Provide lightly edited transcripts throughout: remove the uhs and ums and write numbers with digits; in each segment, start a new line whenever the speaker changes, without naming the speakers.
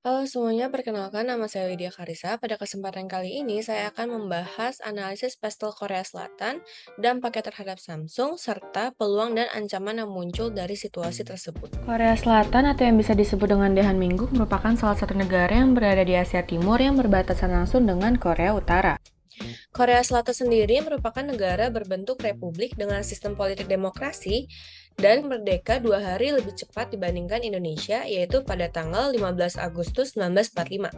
Halo semuanya, perkenalkan nama saya Widya Karisa. Pada kesempatan kali ini, saya akan membahas analisis pastel Korea Selatan, dampaknya terhadap Samsung, serta peluang dan ancaman yang muncul dari situasi tersebut.
Korea Selatan atau yang bisa disebut dengan Dehan Minggu merupakan salah satu negara yang berada di Asia Timur yang berbatasan langsung dengan Korea Utara.
Korea Selatan sendiri merupakan negara berbentuk republik dengan sistem politik demokrasi dan merdeka 2 hari lebih cepat dibandingkan Indonesia, yaitu pada tanggal 15 Agustus 1945.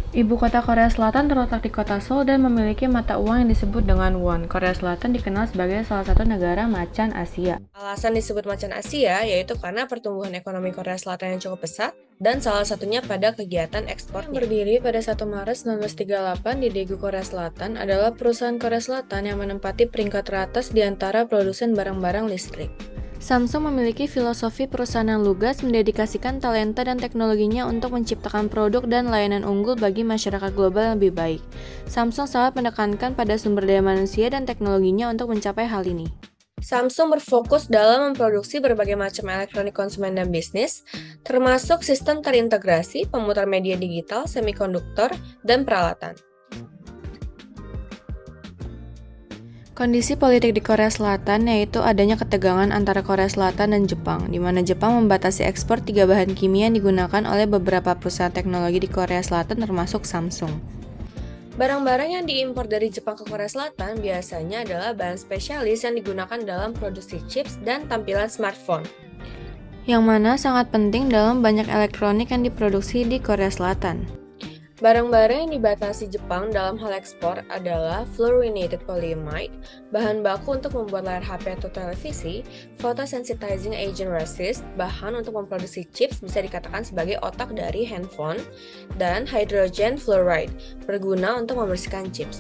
Ibu kota Korea Selatan terletak di kota Seoul dan memiliki mata uang yang disebut dengan won. Korea Selatan dikenal sebagai salah satu negara macan Asia.
Alasan disebut macan Asia yaitu karena pertumbuhan ekonomi Korea Selatan yang cukup pesat dan salah satunya pada kegiatan ekspornya. Yang berdiri pada 1 Maret 1938 di Daegu, Korea Selatan adalah perusahaan Korea Selatan yang menempati peringkat teratas di antara produsen barang-barang listrik.
Samsung memiliki filosofi perusahaan yang lugas, mendedikasikan talenta dan teknologinya untuk menciptakan produk dan layanan unggul bagi masyarakat global yang lebih baik. Samsung sangat menekankan pada sumber daya manusia dan teknologinya untuk mencapai hal ini.
Samsung berfokus dalam memproduksi berbagai macam elektronik konsumen dan bisnis, termasuk sistem terintegrasi, pemutar media digital, semikonduktor, dan peralatan.
Kondisi politik di Korea Selatan yaitu adanya ketegangan antara Korea Selatan dan Jepang, di mana Jepang membatasi ekspor 3 bahan kimia yang digunakan oleh beberapa perusahaan teknologi di Korea Selatan termasuk Samsung.
Barang-barang yang diimpor dari Jepang ke Korea Selatan biasanya adalah bahan spesialis yang digunakan dalam produksi chips dan tampilan smartphone.
Yang mana sangat penting dalam banyak elektronik yang diproduksi di Korea Selatan.
Barang-barang yang dibatasi Jepang dalam hal ekspor adalah fluorinated polyamide, bahan baku untuk membuat layar HP atau televisi, photosensitizing agent resist, bahan untuk memproduksi chips bisa dikatakan sebagai otak dari handphone, dan hydrogen fluoride, berguna untuk membersihkan chips.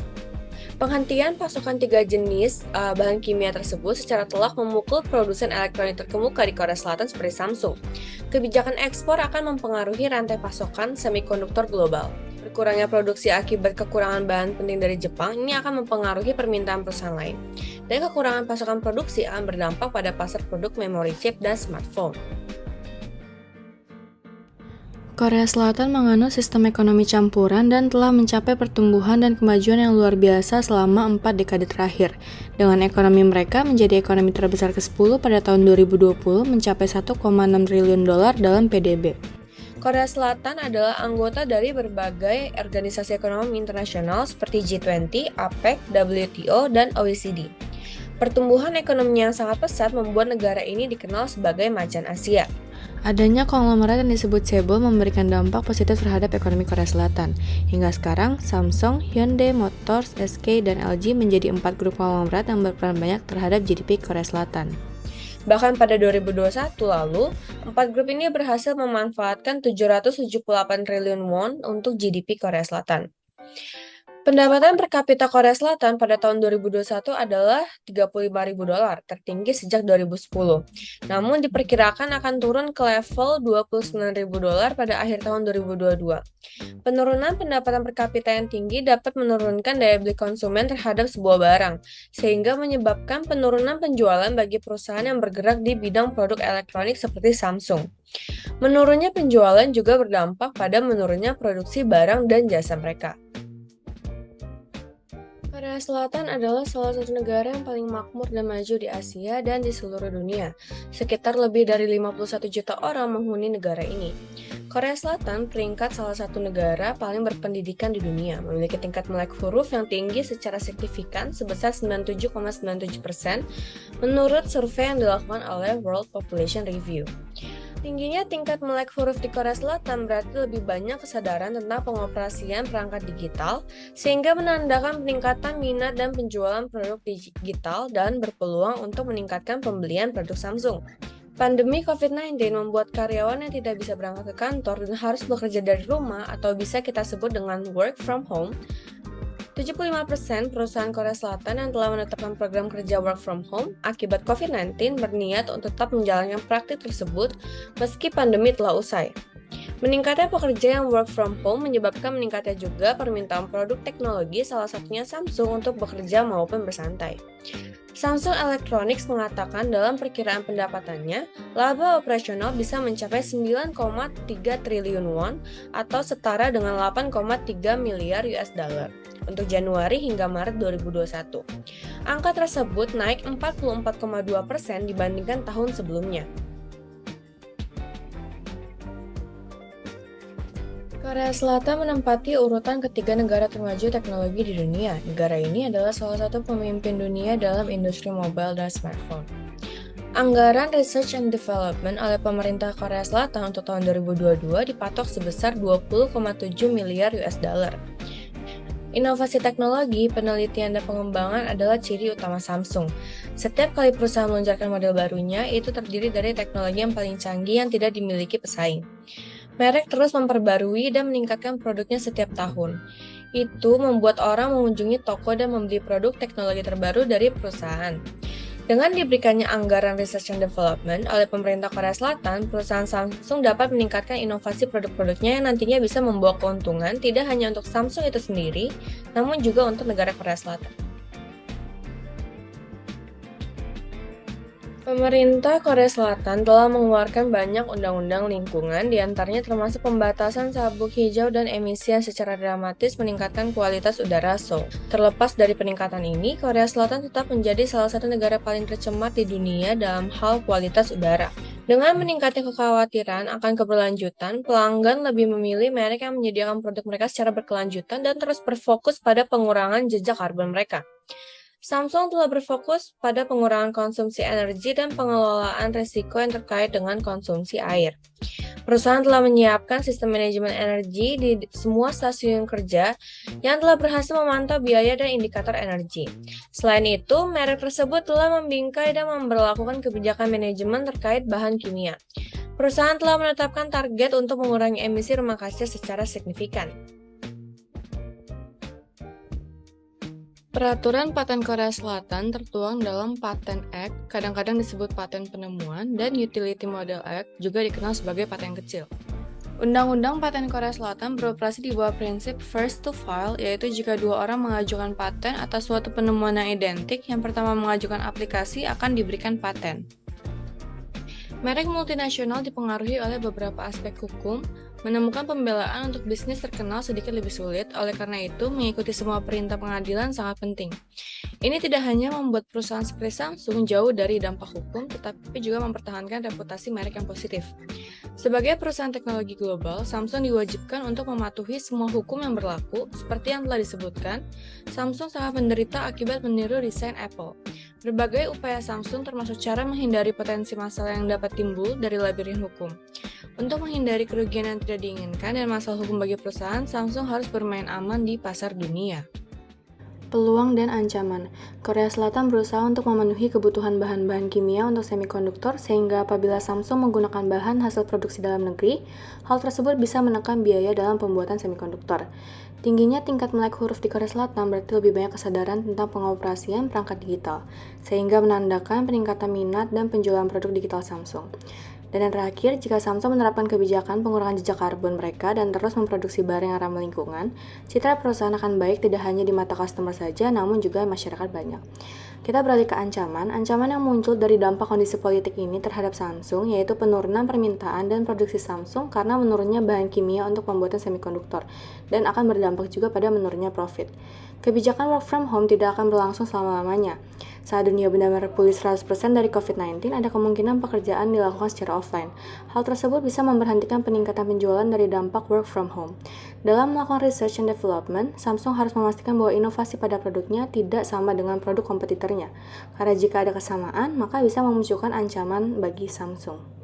Penghentian pasokan 3 jenis bahan kimia tersebut secara telak memukul produsen elektronik terkemuka di Korea Selatan seperti Samsung. Kebijakan ekspor akan mempengaruhi rantai pasokan semikonduktor global. Berkurangnya produksi akibat kekurangan bahan penting dari Jepang ini akan mempengaruhi permintaan perusahaan lain. Dan kekurangan pasokan produksi akan berdampak pada pasar produk memori chip dan smartphone.
Korea Selatan menganut sistem ekonomi campuran dan telah mencapai pertumbuhan dan kemajuan yang luar biasa selama 4 dekade terakhir. Dengan ekonomi mereka menjadi ekonomi terbesar ke-10 pada tahun 2020 mencapai 1,6 triliun dolar dalam PDB.
Korea Selatan adalah anggota dari berbagai organisasi ekonomi internasional seperti G20, APEC, WTO, dan OECD. Pertumbuhan ekonomi yang sangat pesat membuat negara ini dikenal sebagai macan Asia.
Adanya konglomerat yang disebut Chaebol memberikan dampak positif terhadap ekonomi Korea Selatan. Hingga sekarang, Samsung, Hyundai Motors, SK, dan LG menjadi 4 grup konglomerat yang berperan banyak terhadap GDP Korea Selatan.
Bahkan pada 2021 lalu, 4 grup ini berhasil memanfaatkan 778 triliun won untuk GDP Korea Selatan. Pendapatan per kapita Korea Selatan pada tahun 2021 adalah 35.000 dolar, tertinggi sejak 2010. Namun diperkirakan akan turun ke level 29.000 dolar pada akhir tahun 2022. Penurunan pendapatan per kapita yang tinggi dapat menurunkan daya beli konsumen terhadap sebuah barang, sehingga menyebabkan penurunan penjualan bagi perusahaan yang bergerak di bidang produk elektronik seperti Samsung. Menurunnya penjualan juga berdampak pada menurunnya produksi barang dan jasa mereka. Korea Selatan adalah salah satu negara yang paling makmur dan maju di Asia dan di seluruh dunia. Sekitar lebih dari 51 juta orang menghuni negara ini. Korea Selatan peringkat salah satu negara paling berpendidikan di dunia, memiliki tingkat melek huruf yang tinggi secara signifikan sebesar 97,97% menurut survei yang dilakukan oleh World Population Review. Tingginya tingkat melek huruf di Korea Selatan berarti lebih banyak kesadaran tentang pengoperasian perangkat digital, sehingga menandakan peningkatan minat dan penjualan produk digital dan berpeluang untuk meningkatkan pembelian produk Samsung. Pandemi COVID-19 membuat karyawan yang tidak bisa berangkat ke kantor dan harus bekerja dari rumah atau bisa kita sebut dengan work from home. 75% perusahaan Korea Selatan yang telah menetapkan program kerja work from home akibat COVID-19 berniat untuk tetap menjalankan praktik tersebut meski pandemi telah usai. Meningkatnya pekerja yang work from home menyebabkan meningkatnya juga permintaan produk teknologi, salah satunya Samsung, untuk bekerja maupun bersantai. Samsung Electronics mengatakan dalam perkiraan pendapatannya, laba operasional bisa mencapai 9,3 triliun won atau setara dengan 8,3 miliar US dollar untuk Januari hingga Maret 2021. Angka tersebut naik 44,2% dibandingkan tahun sebelumnya. Korea Selatan menempati urutan ketiga negara termaju teknologi di dunia. Negara ini adalah salah satu pemimpin dunia dalam industri mobile dan smartphone. Anggaran Research and Development oleh pemerintah Korea Selatan untuk tahun 2022 dipatok sebesar 20,7 miliar US dollar. Inovasi teknologi, penelitian, dan pengembangan adalah ciri utama Samsung. Setiap kali perusahaan meluncurkan model barunya, itu terdiri dari teknologi yang paling canggih yang tidak dimiliki pesaing. Merek terus memperbarui dan meningkatkan produknya setiap tahun. Itu membuat orang mengunjungi toko dan membeli produk teknologi terbaru dari perusahaan. Dengan diberikannya anggaran Research and Development oleh pemerintah Korea Selatan, perusahaan Samsung dapat meningkatkan inovasi produk-produknya yang nantinya bisa membawa keuntungan tidak hanya untuk Samsung itu sendiri, namun juga untuk negara Korea Selatan. Pemerintah Korea Selatan telah mengeluarkan banyak undang-undang lingkungan, diantaranya termasuk pembatasan sabuk hijau dan emisi yang secara dramatis meningkatkan kualitas udara Seoul. Terlepas dari peningkatan ini, Korea Selatan tetap menjadi salah satu negara paling tercemar di dunia dalam hal kualitas udara. Dengan meningkatnya kekhawatiran akan keberlanjutan, pelanggan lebih memilih merek yang menyediakan produk mereka secara berkelanjutan dan terus berfokus pada pengurangan jejak karbon mereka. Samsung telah berfokus pada pengurangan konsumsi energi dan pengelolaan risiko yang terkait dengan konsumsi air. Perusahaan telah menyiapkan sistem manajemen energi di semua stasiun kerja yang telah berhasil memantau biaya dan indikator energi. Selain itu, merek tersebut telah membingkai dan memberlakukan kebijakan manajemen terkait bahan kimia. Perusahaan telah menetapkan target untuk mengurangi emisi rumah kaca secara signifikan. Peraturan paten Korea Selatan tertuang dalam Patent Act, kadang-kadang disebut paten penemuan, dan Utility Model Act, juga dikenal sebagai paten kecil. Undang-undang paten Korea Selatan beroperasi di bawah prinsip first to file, yaitu jika dua orang mengajukan paten atas suatu penemuan yang identik, yang pertama mengajukan aplikasi akan diberikan paten. Merek multinasional dipengaruhi oleh beberapa aspek hukum. Menemukan pembelaan untuk bisnis terkenal sedikit lebih sulit, oleh karena itu mengikuti semua perintah pengadilan sangat penting. Ini tidak hanya membuat perusahaan seperti Samsung jauh dari dampak hukum, tetapi juga mempertahankan reputasi merek yang positif. Sebagai perusahaan teknologi global, Samsung diwajibkan untuk mematuhi semua hukum yang berlaku. Seperti yang telah disebutkan, Samsung sangat menderita akibat meniru desain Apple. Berbagai upaya Samsung termasuk cara menghindari potensi masalah yang dapat timbul dari labirin hukum. Untuk menghindari kerugian yang tidak diinginkan dan masalah hukum bagi perusahaan, Samsung harus bermain aman di pasar dunia.
Peluang dan ancaman. Korea Selatan berusaha untuk memenuhi kebutuhan bahan-bahan kimia untuk semikonduktor, sehingga apabila Samsung menggunakan bahan hasil produksi dalam negeri, hal tersebut bisa menekan biaya dalam pembuatan semikonduktor. Tingginya tingkat melek huruf di Korea Selatan berarti lebih banyak kesadaran tentang pengoperasian perangkat digital, sehingga menandakan peningkatan minat dan penjualan produk digital Samsung. Dan yang terakhir, jika Samsung menerapkan kebijakan pengurangan jejak karbon mereka dan terus memproduksi barang yang ramah lingkungan, citra perusahaan akan baik tidak hanya di mata customer saja, namun juga masyarakat banyak. Kita beralih ke ancaman yang muncul dari dampak kondisi politik ini terhadap Samsung, yaitu penurunan permintaan dan produksi Samsung karena menurunnya bahan kimia untuk pembuatan semikonduktor, dan akan berdampak juga pada menurunnya profit. Kebijakan work from home tidak akan berlangsung selama-lamanya. Saat dunia benar-benar pulih 100% dari COVID-19, ada kemungkinan pekerjaan dilakukan secara offline. Hal tersebut bisa memberhentikan peningkatan penjualan dari dampak work from home. Dalam melakukan research and development, Samsung harus memastikan bahwa inovasi pada produknya tidak sama dengan produk kompetitornya. Karena jika ada kesamaan, maka bisa memunculkan ancaman bagi Samsung.